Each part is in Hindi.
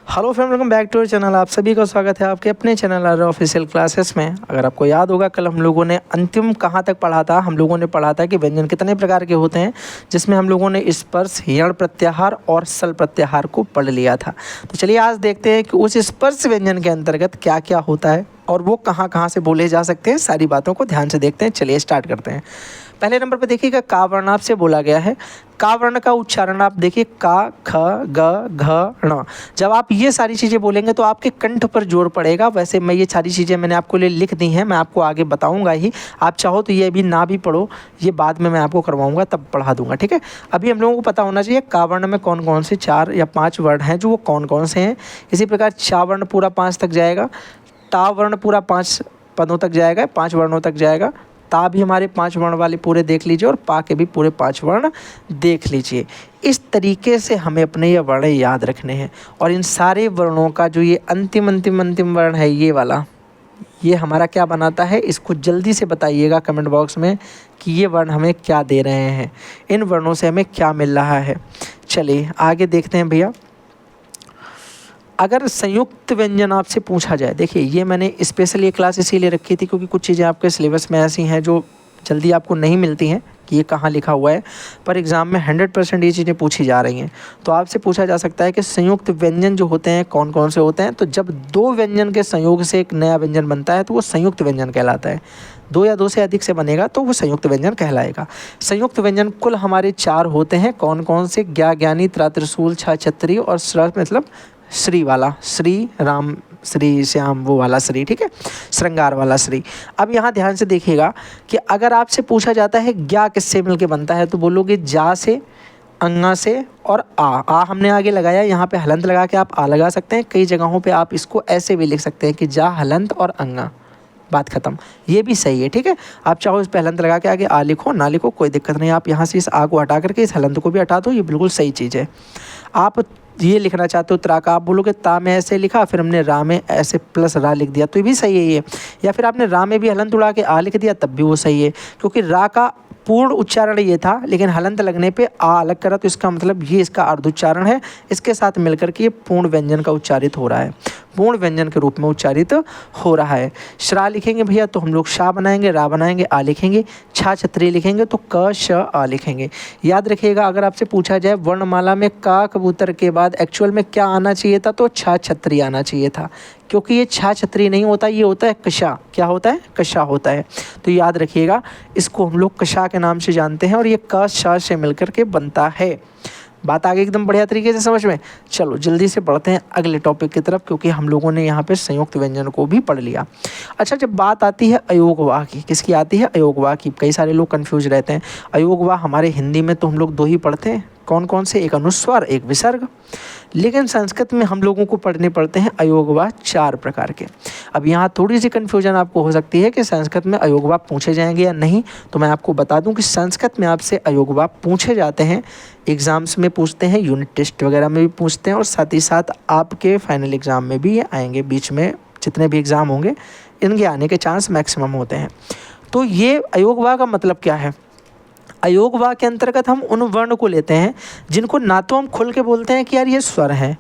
Hello friend, welcome back to our channel. आप सभी का स्वागत है आपके अपने चैनल आर ऑफिशियल क्लासेस में। अगर आपको याद होगा, कल हम लोगों ने अंतिम कहाँ तक पढ़ा था। हम लोगों ने पढ़ा था कि व्यंजन कितने प्रकार के होते हैं, जिसमें हम लोगों ने स्पर्श, यण प्रत्याहार और सल प्रत्याहार को पढ़ लिया था। तो चलिए आज देखते हैं कि उस स्पर्श व्यंजन के अंतर्गत क्या क्या होता है और वो कहाँ कहाँ से बोले जा सकते हैं। सारी बातों को ध्यान से देखते हैं। चलिए स्टार्ट करते हैं। पहले नंबर पर देखिएगा, का वर्ण आपसे बोला गया है। का वर्ण का उच्चारण आप देखिए, का, ख, ग, घ, ण। जब आप ये सारी चीज़ें बोलेंगे तो आपके कंठ पर जोर पड़ेगा। वैसे मैं ये सारी चीज़ें मैंने आपको लिए लिख दी हैं, मैं आपको आगे बताऊंगा ही। आप चाहो तो ये अभी ना भी पढ़ो, ये बाद में मैं आपको करवाऊंगा, तब पढ़ा दूंगा, ठीक है। अभी हम लोगों को पता होना चाहिए का वर्ण में कौन कौन से 4 या 5 वर्ण हैं, जो वो कौन कौन से हैं। इसी प्रकार चा वर्ण पूरा 5 तक जाएगा, ता वर्ण पूरा 5 पदों तक जाएगा, 5 वर्णों तक जाएगा। ता भी हमारे 5 वर्ण वाले पूरे देख लीजिए और पा के भी पूरे 5 वर्ण देख लीजिए। इस तरीके से हमें अपने ये वर्ण याद रखने हैं। और इन सारे वर्णों का जो ये अंतिम वर्ण है, ये वाला, ये हमारा क्या बनाता है, इसको जल्दी से बताइएगा कमेंट बॉक्स में कि ये वर्ण हमें क्या दे रहे हैं, इन वर्णों से हमें क्या मिल रहा है। चलिए आगे देखते हैं भैया। अगर संयुक्त व्यंजन आपसे पूछा जाए, देखिए ये मैंने स्पेशल ये क्लास इसीलिए रखी थी क्योंकि कुछ चीज़ें आपके सिलेबस में ऐसी हैं जो जल्दी आपको नहीं मिलती हैं कि ये कहाँ लिखा हुआ है, पर एग्ज़ाम में 100% ये चीज़ें पूछी जा रही हैं। तो आपसे पूछा जा सकता है कि संयुक्त व्यंजन जो होते हैं कौन कौन से होते हैं। तो जब 2 व्यंजन के संयोग से एक नया व्यंजन बनता है तो वो संयुक्त व्यंजन कहलाता है। 2 या 2 से अधिक से बनेगा तो वो संयुक्त व्यंजन कहलाएगा। संयुक्त व्यंजन कुल हमारे 4 होते हैं। कौन कौन से? ज्ञा, ज्ञानी, त्रा, त्रिशूल, छा, छत्री और स्र मतलब श्री वाला, श्री राम, श्री श्याम, वो वाला श्री, ठीक है, श्रृंगार वाला श्री। अब यहाँ ध्यान से देखिएगा कि अगर आपसे पूछा जाता है ज्ञा किससे मिलके बनता है, तो बोलोगे जा से, अंगा से और आ हमने आगे लगाया, यहाँ पे हलंत लगा के आप आ लगा सकते हैं। कई जगहों पे आप इसको ऐसे भी लिख सकते हैं कि जा, हलंत और अंगा, बात खत्म। ये भी सही है, ठीक है। आप चाहो इस पे हलंत लगा के आगे आ लिखो, ना लिखो, कोई दिक्कत नहीं। आप यहाँ से इस आ को हटा करके इस हलंत को भी हटा दो, ये बिल्कुल सही चीज़ है। आप ये लिखना चाहते हो त्रा का, आप बोलोगे ता में ऐसे लिखा, फिर हमने रा में ऐसे प्लस रा लिख दिया, तो ये भी सही है ये। या फिर आपने रा में भी हलंत उड़ा के आ लिख दिया, तब भी वो सही है, क्योंकि रा का पूर्ण उच्चारण ये था, लेकिन हलंत लगने पे आ अलग करा, तो इसका मतलब ये इसका अर्ध उच्चारण है। इसके साथ मिलकर के ये पूर्ण व्यंजन का उच्चारित हो रहा है, पूर्ण व्यंजन के रूप में उच्चारित हो रहा है। श्रा लिखेंगे भैया तो हम लोग शा बनाएंगे, रा बनाएंगे, आ लिखेंगे। छा, छत्री लिखेंगे तो क, श, आ लिखेंगे। याद रखिएगा, अगर आपसे पूछा जाए वर्णमाला में का कबूतर के बाद एक्चुअल में क्या आना चाहिए था, तो छा, छत्री आना चाहिए था, क्योंकि ये छा, छत्री नहीं होता, ये होता है कशा। क्या होता है? कशा होता है। तो याद रखिएगा, इसको हम लोग कशा के नाम से जानते हैं और ये क, शा से मिलकर के बनता है। बात आगे एकदम बढ़िया तरीके से समझ में। चलो जल्दी से बढ़ते हैं अगले टॉपिक की तरफ, क्योंकि हम लोगों ने यहाँ पे संयुक्त व्यंजन को भी पढ़ लिया। अच्छा, जब बात आती है अयोगवा की, किसकी आती है? अयोगवा की। कई सारे लोग कंफ्यूज रहते हैं। अयोगवा हमारे हिंदी में तो हम लोग 2 ही पढ़ते हैं। कौन कौन से? एक अनुस्वार, एक विसर्ग। लेकिन संस्कृत में हम लोगों को पढ़ने पड़ते हैं अयोगवा 4 प्रकार के। अब यहाँ थोड़ी सी कन्फ्यूजन आपको हो सकती है कि संस्कृत में अयोगवा पूछे जाएंगे या नहीं। तो मैं आपको बता दूं कि संस्कृत में आपसे अयोगवा पूछे जाते हैं, एग्ज़ाम्स में पूछते हैं, यूनिट टेस्ट वगैरह में भी पूछते हैं, और साथ ही साथ आपके फाइनल एग्ज़ाम में भी ये आएंगे। बीच में जितने भी एग्ज़ाम होंगे इनके आने के चांस मैक्सिमम होते हैं। तो ये अयोगवा का मतलब क्या है? अयोगवा के अंतर्गत हम उन वर्ण को लेते हैं जिनको ना तो हम खुल के बोलते हैं कि यार ये स्वर है,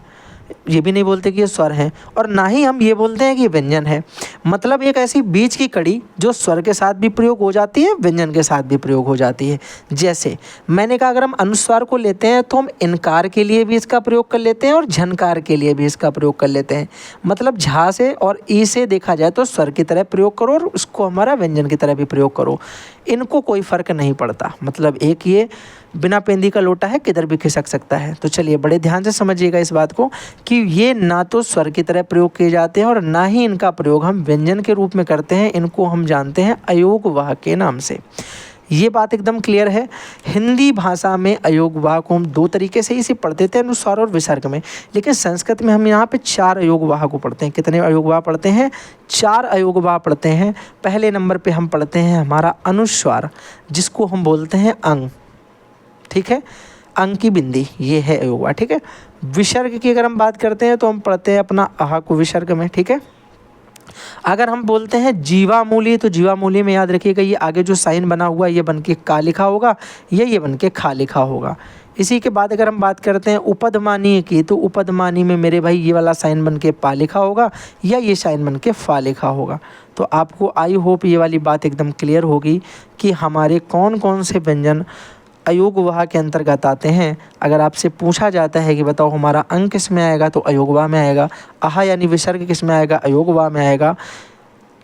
ये भी नहीं बोलते कि ये स्वर है, और ना ही हम ये बोलते हैं कि ये व्यंजन है। मतलब एक ऐसी बीच की कड़ी जो स्वर के साथ भी प्रयोग हो जाती है, व्यंजन के साथ भी प्रयोग हो जाती है। जैसे मैंने कहा, अगर हम अनुस्वार को लेते हैं तो हम इनकार के लिए भी इसका प्रयोग कर लेते हैं और झनकार के लिए भी इसका प्रयोग कर लेते हैं। मतलब झा से और ई से देखा जाए तो स्वर की तरह प्रयोग करो और उसको हमारा व्यंजन की तरह भी प्रयोग करो, इनको कोई फ़र्क नहीं पड़ता। मतलब एक ये बिना पेंदी का लोटा है, किधर भी खिसक सकता है। तो चलिए बड़े ध्यान से समझिएगा इस बात को कि ये ना तो स्वर की तरह प्रयोग किए जाते हैं और ना ही इनका प्रयोग हम व्यंजन के रूप में करते हैं। इनको हम जानते हैं अयोगवाह के नाम से। ये बात एकदम क्लियर है। हिंदी भाषा में अयोगवाह को हम 2 तरीके से इसे पढ़ते थे, अनुस्वार और विसर्ग में। लेकिन संस्कृत में हम यहाँ पे 4 अयोगवाह को पढ़ते हैं। कितने अयोगवाह पढ़ते हैं? 4 अयोगवाह पढ़ते हैं। पहले नंबर पे हम पढ़ते हैं हमारा अनुस्वार, जिसको हम बोलते हैं अंग, ठीक है, अंग की बिंदी, ये है अयोगवाह, ठीक है। विसर्ग की अगर हम बात करते हैं तो हम पढ़ते हैं अपना आह को विसर्ग में, ठीक है। अगर हम बोलते हैं जीवामूली, तो जीवामूली में याद रखिएगा ये आगे जो साइन बना हुआ है ये बन के का लिखा होगा, ये बन के खा लिखा होगा। इसी के बाद अगर हम बात करते हैं उपधमानीय की, तो उपधमानी में मेरे भाई ये वाला साइन बन के पा लिखा होगा या ये साइन बन के फा लिखा होगा। तो आपको आई होप ये वाली बात एकदम क्लियर होगी कि हमारे कौन कौन से व्यंजन अयोगवाह के अंतर्गत आते हैं। अगर आपसे पूछा जाता है कि बताओ हमारा अंग किस में आएगा, तो अयोगवाह में आएगा। आहा यानी विसर्ग किस में आएगा, अयोगवाह में आएगा।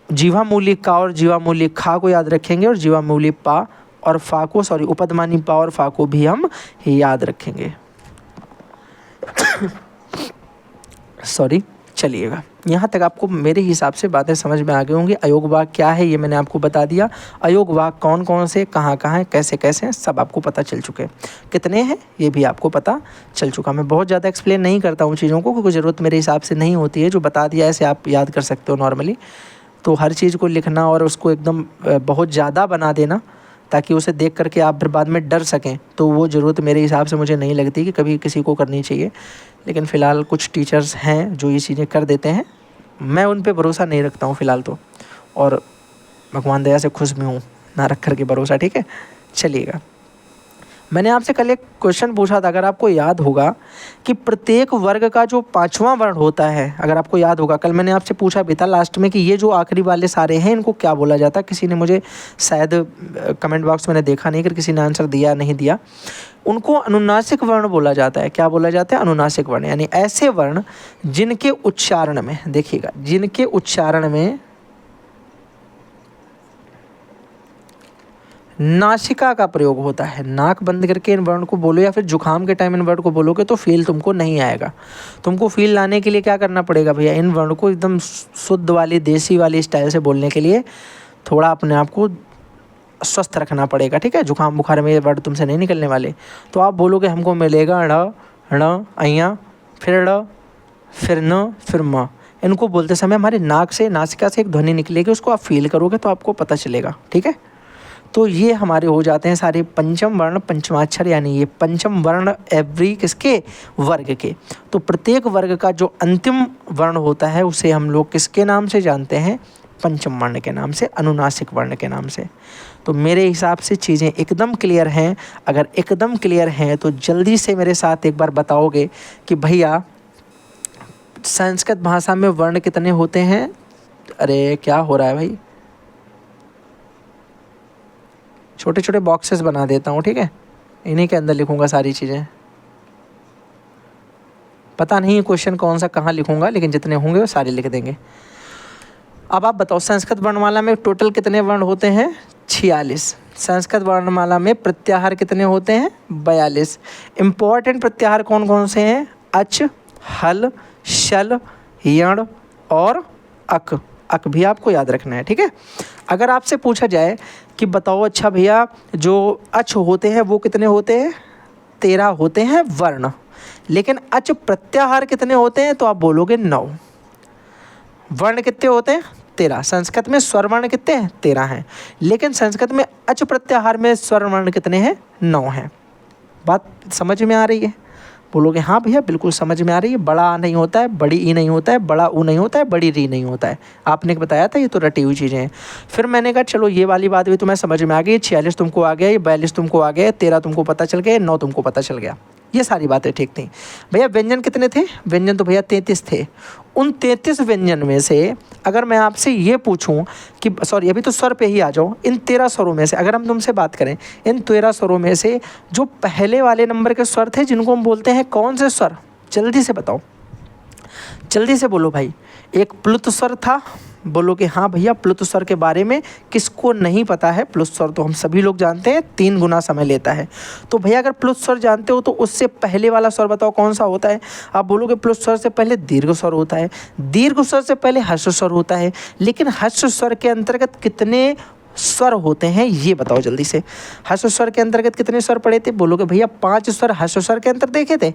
जीवामूली का और जीवामूली खा को याद रखेंगे, और जीवामूली पा और फा को, सॉरी उपधमानी पा और फा को भी हम याद रखेंगे। सॉरी, चलिएगा यहाँ तक आपको मेरे हिसाब से बातें समझ में आ गई होंगी। अयोगवाह क्या है ये मैंने आपको बता दिया। अयोगवाह कौन कौन से, कहाँ कहाँ हैं, कैसे कैसे हैं, सब आपको पता चल चुके हैं। कितने हैं ये भी आपको पता चल चुका। मैं बहुत ज़्यादा एक्सप्लेन नहीं करता हूँ चीज़ों को, क्योंकि ज़रूरत मेरे हिसाब से नहीं होती है। जो बता दिया ऐसे आप याद कर सकते हो नॉर्मली। तो हर चीज़ को लिखना और उसको एकदम बहुत ज़्यादा बना देना ताकि उसे देख करके आप फिर बाद में डर सकें, तो वो ज़रूरत मेरे हिसाब से मुझे नहीं लगती कि कभी किसी को करनी चाहिए। लेकिन फ़िलहाल कुछ टीचर्स हैं जो ये चीज़ें कर देते हैं, मैं उन पे भरोसा नहीं रखता हूँ फ़िलहाल तो, और भगवान दया से खुश भी हूँ ना रख कर के भरोसा। ठीक है, चलिएगा। मैंने आपसे कल एक क्वेश्चन पूछा था, अगर आपको याद होगा, कि प्रत्येक वर्ग का जो 5वां वर्ण होता है, अगर आपको याद होगा कल मैंने आपसे पूछा भी था लास्ट में कि ये जो आखिरी वाले सारे हैं इनको क्या बोला जाता है। किसी ने मुझे शायद कमेंट बॉक्स में देखा नहीं कि किसी ने आंसर दिया नहीं दिया। उनको अनुनासिक वर्ण बोला जाता है। क्या बोला जाता है, अनुनासिक वर्ण, यानी ऐसे वर्ण जिनके उच्चारण में, देखिएगा, जिनके उच्चारण में नासिका का प्रयोग होता है। नाक बंद करके इन वर्ण को बोलो, या फिर जुकाम के टाइम इन वर्ण को बोलोगे तो फील तुमको नहीं आएगा। तुमको फील लाने के लिए क्या करना पड़ेगा भैया, इन वर्ण को एकदम शुद्ध वाली देसी वाली स्टाइल से बोलने के लिए थोड़ा अपने आप को स्वस्थ रखना पड़ेगा। ठीक है, जुकाम बुखार में ये वर्ड तुमसे नहीं निकलने वाले। तो आप बोलोगे हमको मिलेगा ण अइया, फिर ड़, फिर न, फिर म। इनको बोलते समय हमारे नाक से, नासिका से एक ध्वनि निकलेगी, उसको आप फील करोगे तो आपको पता चलेगा। ठीक है, तो ये हमारे हो जाते हैं सारे पंचम वर्ण पंचमाक्षर, यानी ये पंचम वर्ण एवरी किसके, वर्ग के। तो प्रत्येक वर्ग का जो अंतिम वर्ण होता है उसे हम लोग किसके नाम से जानते हैं, पंचम वर्ण के नाम से, अनुनासिक वर्ण के नाम से। तो मेरे हिसाब से चीज़ें एकदम क्लियर हैं। अगर एकदम क्लियर हैं तो जल्दी से मेरे साथ एक बार बताओगे कि भैया संस्कृत भाषा में वर्ण कितने होते हैं। अरे क्या हो रहा है भाई, छोटे छोटे बॉक्सेस बना देता हूँ। ठीक है, इन्हीं के अंदर लिखूँगा सारी चीज़ें। पता नहीं क्वेश्चन कौन सा कहाँ लिखूँगा, लेकिन जितने होंगे वो सारे लिख देंगे। अब आप बताओ संस्कृत वर्णमाला में टोटल कितने वर्ण होते हैं, 46। संस्कृत वर्णमाला में प्रत्याहार कितने होते हैं, 42। इम्पॉर्टेंट प्रत्याहार कौन कौन से हैं, अच, हल, शल, यण और अक। अक भी आपको याद रखना है। ठीक है, अगर आपसे पूछा जाए कि बताओ अच्छा भैया जो अच होते हैं वो कितने होते हैं, 13 होते हैं वर्ण, लेकिन अच प्रत्याहार कितने होते हैं, तो आप बोलोगे 9। वर्ण कितने होते हैं, 13। संस्कृत में स्वर वर्ण कितने हैं, 13 हैं, लेकिन संस्कृत में अच प्रत्याहार में स्वर वर्ण कितने हैं, 9 हैं। बात समझ में आ रही है, बोलोगे हाँ भैया बिल्कुल समझ में आ रही है। बड़ा आ नहीं होता है, बड़ी ई नहीं होता है, बड़ा ऊ नहीं होता है, बड़ी री नहीं होता है। आपने बताया था, ये तो रटी हुई चीज़ें हैं। फिर मैंने कहा चलो ये वाली बात भी तुम्हें समझ में आ गई, 46 तुमको आ गया, ये 42 तुमको आ गया, 13 तुमको पता चल गया, 9 तुमको पता चल गया, ये सारी बातें ठीक थी। भैया व्यंजन कितने थे, व्यंजन तो भैया 33 थे। उन 33 व्यंजन में से अगर मैं आपसे ये पूछूं कि सॉरी अभी तो स्वर पे ही आ जाओ, इन 13 स्वरों में से अगर हम तुमसे बात करें, इन 13 स्वरों में से जो पहले वाले नंबर के स्वर थे जिनको हम बोलते हैं कौन से स्वर, जल्दी से बताओ, जल्दी से बोलो भाई। एक प्लुत स्वर था, बोलोगे हाँ भैया प्लुत स्वर के बारे में किसको नहीं पता है। प्लुत स्वर तो हम सभी लोग जानते हैं, 3 गुना समय लेता है। तो भैया अगर प्लुत स्वर जानते हो तो उससे पहले वाला स्वर बताओ कौन सा होता है। आप बोलोगे प्लुत स्वर से पहले दीर्घ स्वर होता है, दीर्घ स्वर से पहले ह्रस्व स्वर होता है, लेकिन ह्रस्व स्वर के अंतर्गत कितने स्वर होते हैं ये बताओ जल्दी से। ह्रस्व स्वर के अंतर्गत कितने स्वर पढ़े थे, बोलोगे भैया 5 स्वर ह्रस्व स्वर के अंतर देखे थे,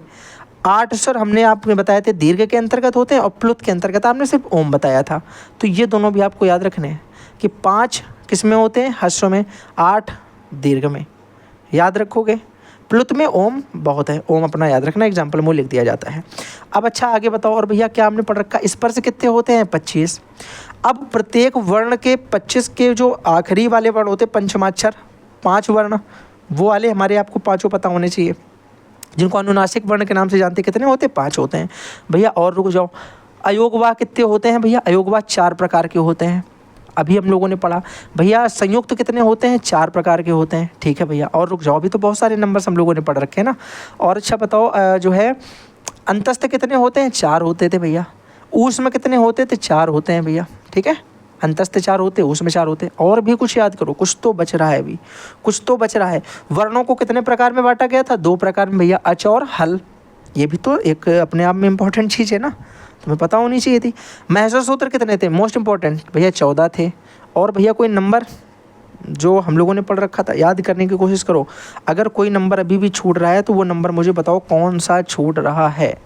8 स्वर हमने आपने बताए थे दीर्घ के अंतर्गत होते हैं, और प्लुत के अंतर्गत आपने सिर्फ ओम बताया था। तो ये दोनों भी आपको याद रखने हैं कि 5 किस में होते हैं, ह्रस्व में, 8 दीर्घ में। याद रखोगे, प्लुत में ओम बहुत है, ओम अपना याद रखना, एग्जाम्पल में लिख दिया जाता है। अब अच्छा आगे बताओ, और भैया क्या आपने पढ़ रखा, स्पर्श कितने होते हैं, 25। अब प्रत्येक वर्ण के 25 के जो आखिरी वाले वर्ण होते हैं पंचमाक्षर, 5 वर्ण, वो वाले हमारे आपको 5 पता होने चाहिए। जिनको अनुनासिक वर्ण के नाम से जानते कितने होते हैं? 5 होते हैं भैया। और रुक जाओ, अयोगवाह कितने होते हैं भैया? अयोगवाह 4 प्रकार के होते हैं, अभी हम लोगों ने पढ़ा। भैया संयुक्त कितने होते हैं? 4 प्रकार के होते हैं, ठीक है भैया। और रुक जाओ, अभी तो बहुत सारे नंबर्स हम लोगों ने पढ़ रखे हैं ना। और अच्छा बताओ, जो है अंतस्थ कितने होते हैं? 4 होते थे भैया। ऊष्म कितने होते थे? 4 होते हैं भैया, ठीक है। अंतस्थ 4 होते, ऊष्म 4 होते। और भी कुछ याद करो, कुछ तो बच रहा है अभी, कुछ तो बच रहा है। वर्णों को कितने प्रकार में बांटा गया था? 2 प्रकार में भैया, अच और हल। ये भी तो एक अपने आप में इंपॉर्टेंट चीज़ है ना, तुम्हें पता होनी चाहिए थी। महर्षि सूत्र कितने थे? मोस्ट इंपॉर्टेंट भैया 14 थे। और भैया कोई नंबर जो हम लोगों ने पढ़ रखा था, याद करने की कोशिश करो। अगर कोई नंबर अभी भी छूट रहा है तो वो नंबर मुझे बताओ कौन सा छूट रहा है,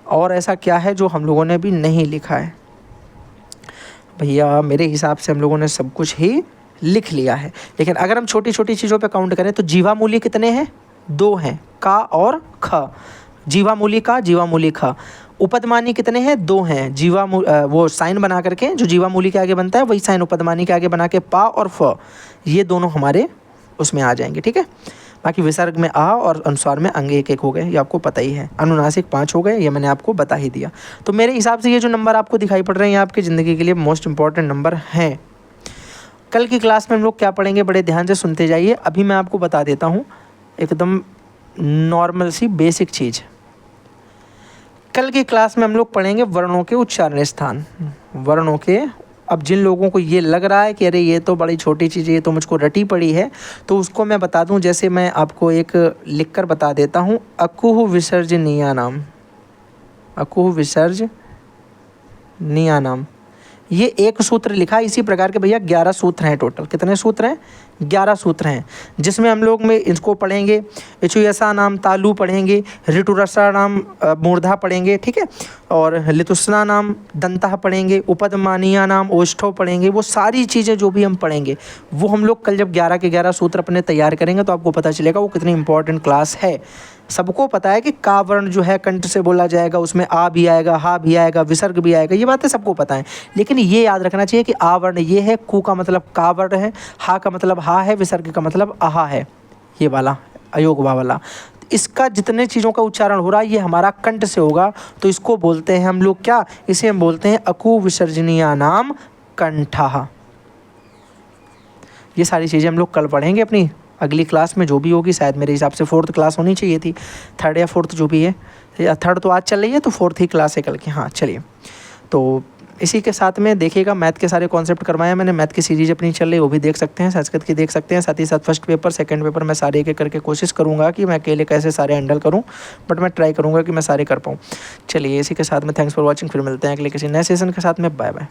और ऐसा क्या है जो हम लोगों ने अभी नहीं लिखा है। भैया मेरे हिसाब से हम लोगों ने सब कुछ ही लिख लिया है, लेकिन अगर हम छोटी छोटी चीज़ों पे काउंट करें तो जीवामूली कितने हैं? 2 हैं, का और ख। जीवामूली का, जीवामूली ख। उपदमानी कितने हैं? 2 हैं। वो साइन बना करके जो जीवामूली के आगे बनता है वही साइन उपदमानी के आगे बना के पा और फ, ये दोनों हमारे उसमें आ जाएंगे, ठीक है। बाकी विसर्ग में आ और अनुस्वार में अंग 1-1 हो गए, ये आपको पता ही है। अनुनासिक 5 हो गए, ये मैंने आपको बता ही दिया। तो मेरे हिसाब से ये जो नंबर आपको दिखाई पड़ रहे हैं ये आपकी ज़िंदगी के लिए मोस्ट इंपॉर्टेंट नंबर हैं। कल की क्लास में हम लोग क्या पढ़ेंगे, बड़े ध्यान से सुनते जाइए। अभी मैं आपको बता देता हूँ एकदम नॉर्मल सी बेसिक चीज़। कल की क्लास में हम लोग पढ़ेंगे वर्णों के उच्चारण स्थान। वर्णों के, अब जिन लोगों को ये लग रहा है कि अरे ये तो बड़ी छोटी चीज़ है, ये तो मुझको रटी पड़ी है, तो उसको मैं बता दूं। जैसे मैं आपको एक लिख कर बता देता हूँ, अकुह विसर्जनीया नाम। अकुह विसर्जनीया नाम, ये एक सूत्र लिखा। इसी प्रकार के भैया 11 सूत्र हैं टोटल। कितने सूत्र हैं? 11 सूत्र हैं, जिसमें हम लोग में इसको पढ़ेंगे। इचुयसा नाम तालु पढ़ेंगे, ऋटुरसा नाम मूर्धा पढ़ेंगे, ठीक है। और लितुस्ना नाम दंता पढ़ेंगे, उपदमानिया नाम ओष्ठो पढ़ेंगे। वो सारी चीज़ें जो भी हम पढ़ेंगे वो हम लोग कल जब 11 के 11 सूत्र अपने तैयार करेंगे तो आपको पता चलेगा वो कितनी इंपॉर्टेंट क्लास है। सबको पता है कि का वर्ण जो है कंठ से बोला जाएगा, उसमें आ भी आएगा, हा भी आएगा, विसर्ग भी आएगा, ये बातें सबको पता है। लेकिन ये याद रखना चाहिए कि आ वर्ण ये है, कु का मतलब का वर्ण है, हा का मतलब हा है, विसर्ग का मतलब आहा है, ये वाला अयोगवा वाला। इसका जितने चीज़ों का उच्चारण हो रहा है ये हमारा कंठ से होगा, तो इसको बोलते हैं हम लोग क्या? इसे हम बोलते हैं अकु विसर्जनीया नाम कंठः। ये सारी चीज़ें हम लोग कल पढ़ेंगे अपनी अगली क्लास में, जो भी होगी। शायद मेरे हिसाब से 4th क्लास होनी चाहिए थी, 3rd या 4th जो भी है। 3rd तो आज चल रही है, तो 4th ही क्लास है कल की। हाँ चलिए, तो इसी के साथ में देखिएगा मैथ के सारे कॉन्सेप्ट करवाए मैंने। मैथ की सीरीज अपनी चल रही है, वो भी देख सकते हैं, संस्कृत की देख सकते हैं। साथ ही साथ फर्स्ट पेपर, सेकंड पेपर मैं सारे एक एक करके कोशिश करूँगा कि मैं अकेले कैसे सारे हैंडल करूँ, बट मैं ट्राई करूँगा कि मैं सारे कर पाऊँ। चलिए इसी के साथ में थैंक्स फॉर वॉचिंग। फिर मिलते हैं अगले किसी नए सेशन के साथ में। Bye bye.